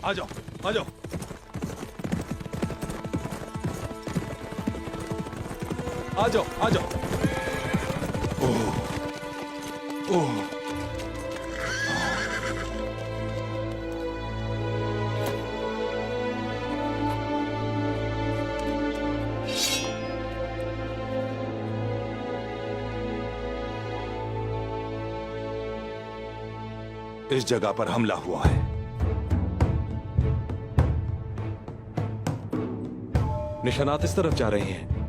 आ जाओ, आ जाओ। आ जाओ, आ जाओ। ओह, ओह। इस जगह पर हमला हुआ है। निशानात इस तरफ जा रहे हैं।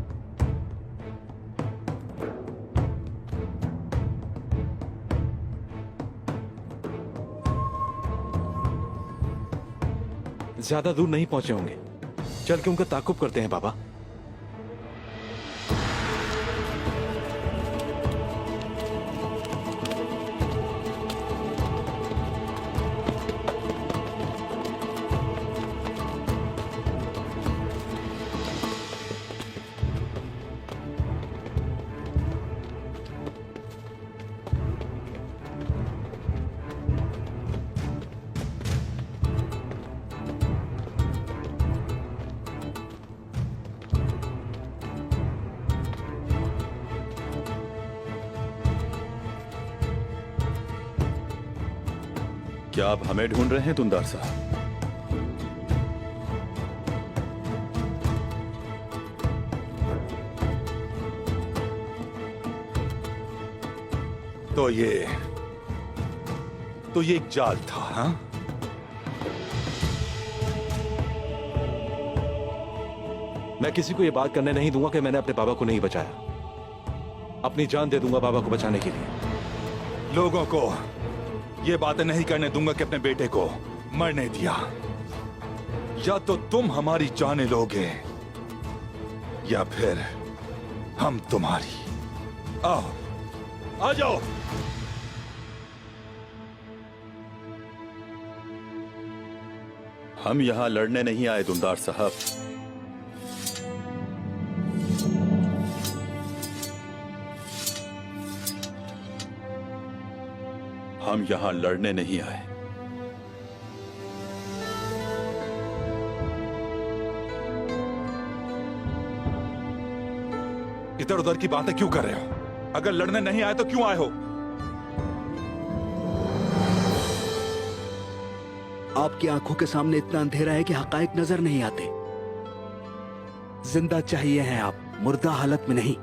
ज्यादा दूर नहीं पहुंचे होंगे। चल के उनका ताकुब करते हैं बाबा। क्या आप हमें ढूंढ रहे हैं तुंदार साहब? तो ये एक जाल था, हाँ? मैं किसी को यह बात करने नहीं दूंगा कि मैंने अपने बाबा को नहीं बचाया। अपनी जान दे दूंगा बाबा को बचाने के लिए। लोगों को ये बातें नहीं करने दूंगा कि अपने बेटे को मरने दिया। या तो तुम हमारी जानें लोगे या फिर हम तुम्हारी। आओ, आ जाओ। हम यहां लड़ने नहीं आए दुंदार साहब। हम यहां लड़ने नहीं आए। इधर उधर की बातें क्यों कर रहे हो? अगर लड़ने नहीं आए तो क्यों आए हो? आपकी आंखों के सामने इतना अंधेरा है कि हकायक नजर नहीं आते। जिंदा चाहिए हैं आप, मुर्दा हालत में नहीं।